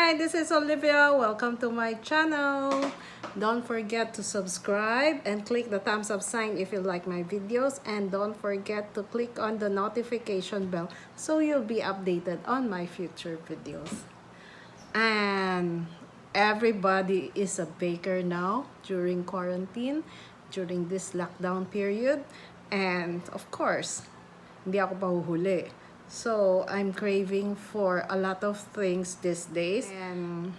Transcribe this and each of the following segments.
Hi, this is Olivia. Welcome to my channel. Don't forget to subscribe and click the thumbs up sign if you like my videos, and don't forget to click on the notification bell so you'll be updated on my future videos. And everybody is a baker now during quarantine, during this lockdown period, and of course, hindi ako pahuhuli. So, I'm craving for a lot of things these days. And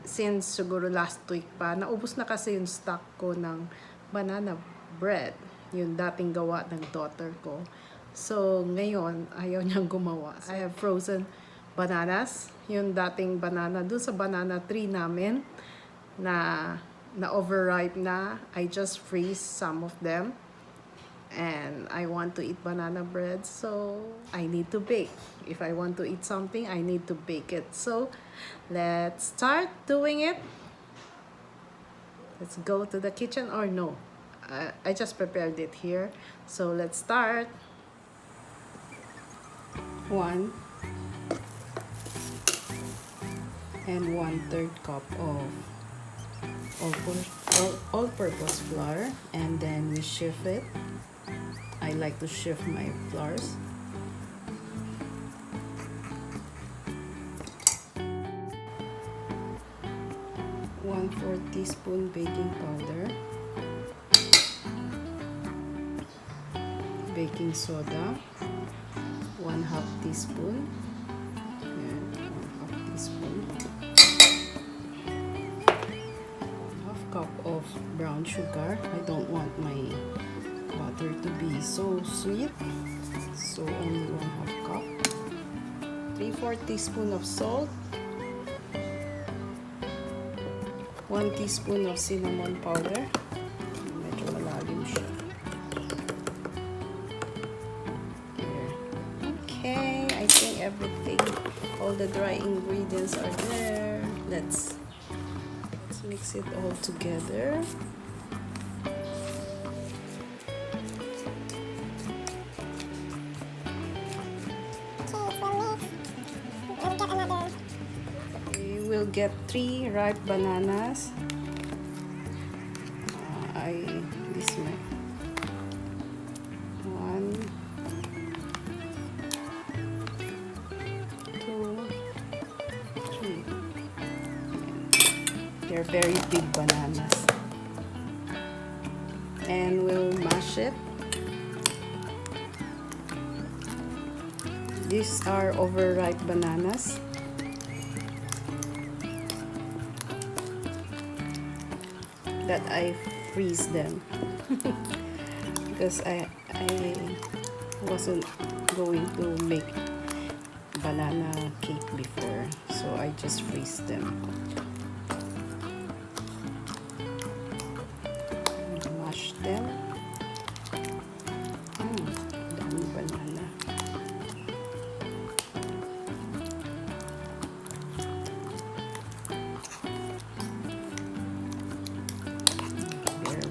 since siguro last week pa, naubos na kasi yung stock ko ng banana bread. Yung dating gawa ng daughter ko. So, ngayon, ayaw niyang gumawa. I have frozen bananas. Yung dating banana, dun sa banana tree namin, na overripe na. I just freeze some of them. And I want to eat banana bread, so I need to bake. If I want to eat something, I need to bake it. So let's start doing it. Let's go to the kitchen, or no, I just prepared it here. So let's start. 1 and 1/3 cup of all-purpose flour, and then we shift it. I like to shift my flours. One-4 teaspoon baking powder, baking soda, 1/2 teaspoon, and 1/2 teaspoon, 1/2 cup of brown sugar. I don't want my butter to be so sweet, so only 1/2 cup. 3/4 teaspoon of salt, 1 teaspoon of cinnamon powder. Medyo malalim siya. Okay, I think everything, all the dry ingredients are there. Let's mix it all together. We'll get 3 ripe bananas. This one. 1, 2, 3. They're very big bananas. And we'll mash it. These are overripe bananas. That I freeze them because I wasn't going to make banana cake before, so I just freeze them. Mash them. Dami banana.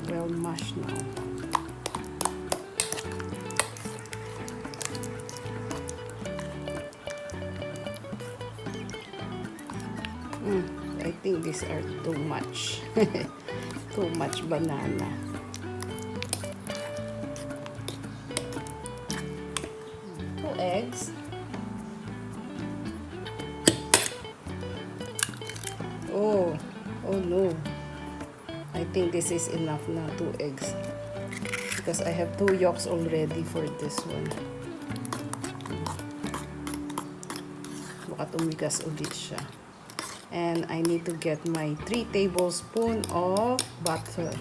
Well mashed now. I think these are too much. Too much banana. Two eggs. Oh no. I think this is enough na, 2 eggs. Because I have 2 yolks already for this one. Baka tumigas ulit siya. And I need to get my 3 tablespoons of butter.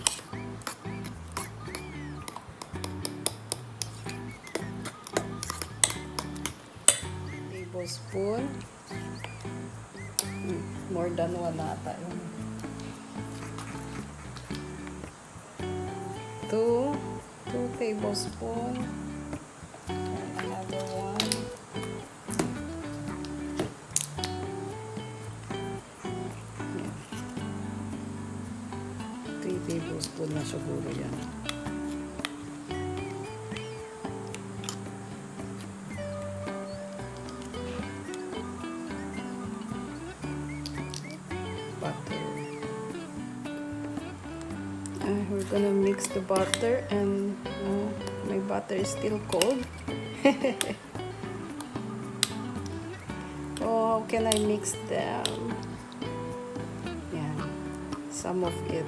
Tablespoon. More than 1 ata yun. 2 tablespoons, and another 1. Yeah. 3 tablespoons na siguro yan. We're gonna mix the butter, and my butter is still cold. Oh, how can I mix them? Yeah, some of it.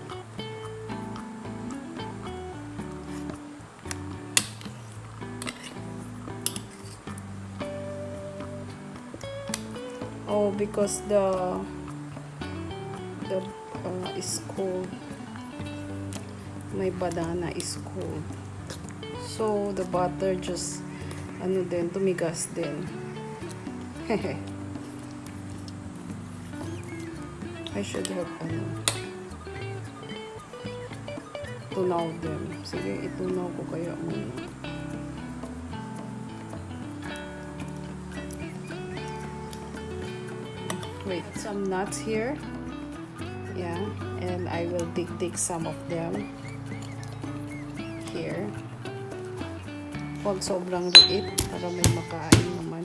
Oh, because the is cold. My banana is cold. So the butter just tumigas din. I should have tunaw them. Sige, itunaw ko kaya muna. Wait, some nuts here. Yeah, and I will take some of them here. Huwag sobrang liit para may makain naman.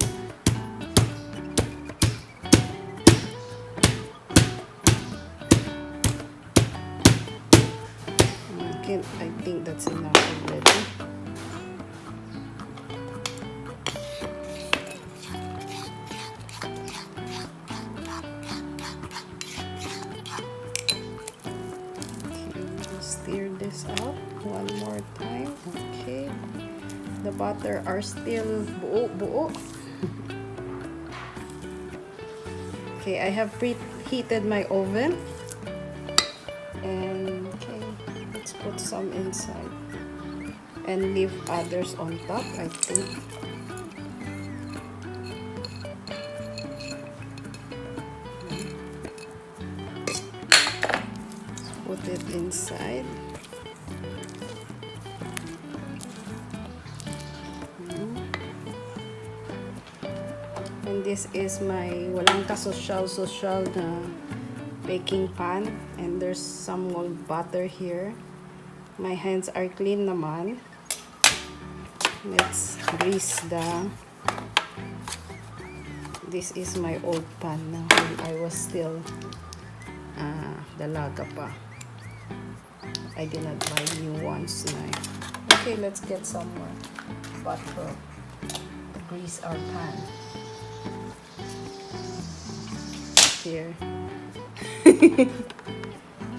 Okay, I think that's enough already. Stir this up one more time. Okay, the butter are still buo. Okay, I have preheated my oven, and okay, let's put some inside and leave others on top, I think. Put it inside. And this is my walang kasosyal na baking pan, and there's some more butter here. My hands are clean naman. Let's grease this is my old pan na when I was still dalaga pa. I did not buy new ones na. Okay, let's get some more butter to grease our pan. Here.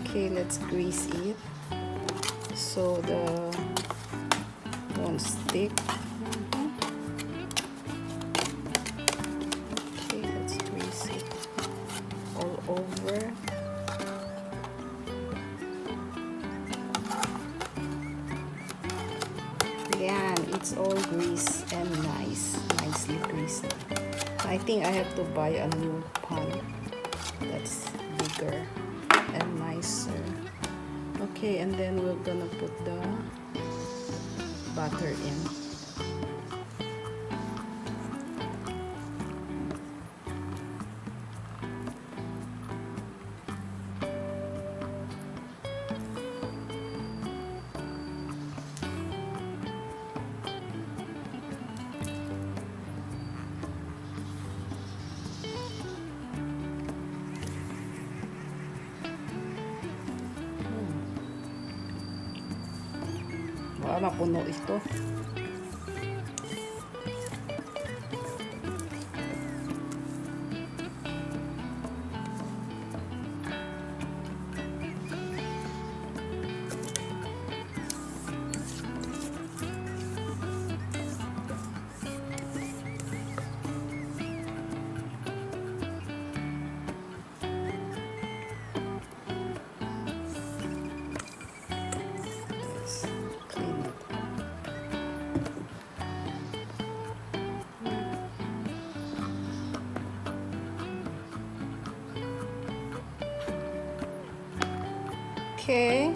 Okay, let's grease it so the won't stick. Okay, let's grease it all over. Yan, it's all greased and nicely greased. I think I have to buy a new pan that's bigger and nicer. Okay, and then we're gonna put the butter in. Baka mapuno ito. Okay,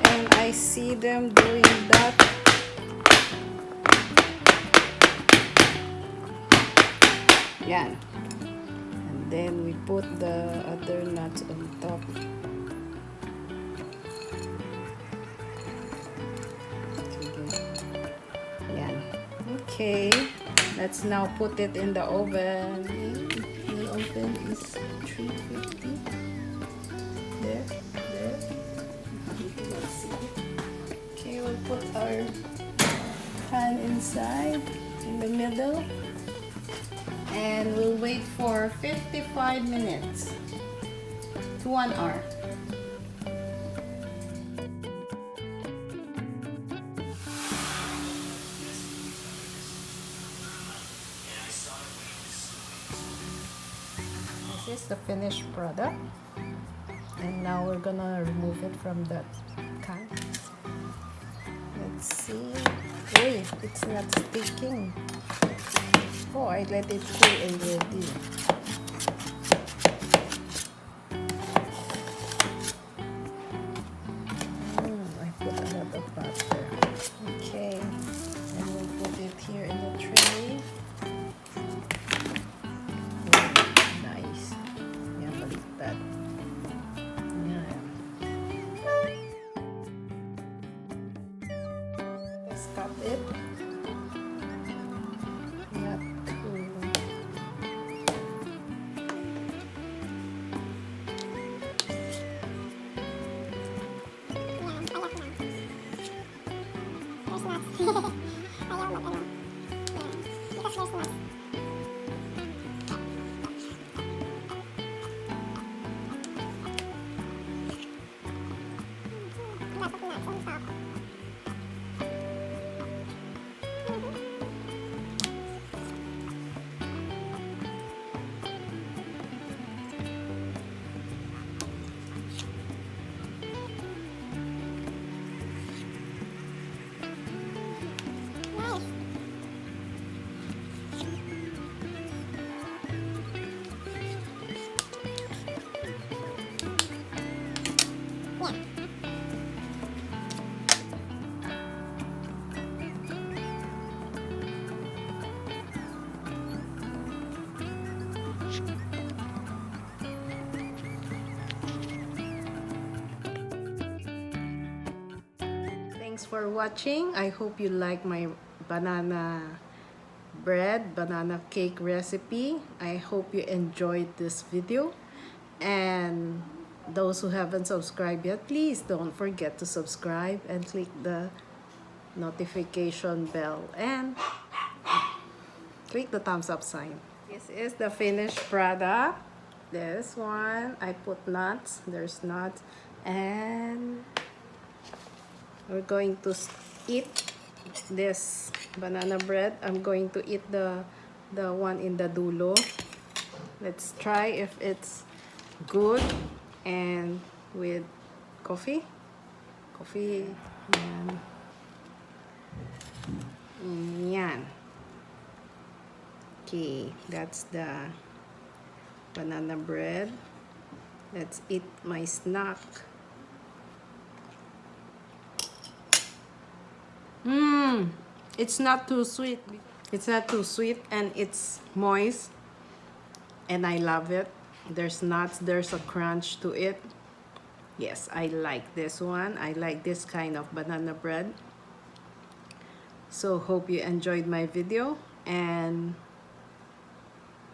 and I see them doing that. Yan. And then we put the other nuts on top. Yan. Okay, let's now put it in the oven. The oven is 350. There. your pan inside in the middle, and we'll wait for 55 minutes to 1 hour. This is the finished product, and now we're gonna remove it from the can. Let's see. Wait, it's not sticking. Oh, I let it cool already. I put a lot of butter. Okay, and we'll put it here in the tray. Nice. Yeah, baliktad. Yan. Let's cut it. Not too. Thanks for watching. I hope you like my banana bread, banana cake recipe. I hope you enjoyed this video. And those who haven't subscribed yet, please don't forget to subscribe and click the notification bell and click the thumbs up sign. This is the finished product. This one, I put nuts. There's nuts. And we're going to eat this banana bread. I'm going to eat the one in the dulo. Let's try if it's good, and with coffee. Yan. Yan. Okay, that's the banana bread. Let's eat my snack. It's not too sweet. It's not too sweet, and it's moist, and I love it. There's nuts, there's a crunch to it. Yes, I like this one. I like this kind of banana bread. So hope you enjoyed my video, and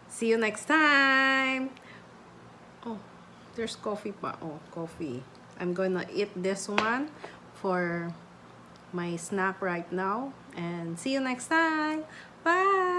see you next time. Oh, there's coffee pa. Oh, coffee. I'm gonna eat this one for my snack right now, and see you next time. Bye.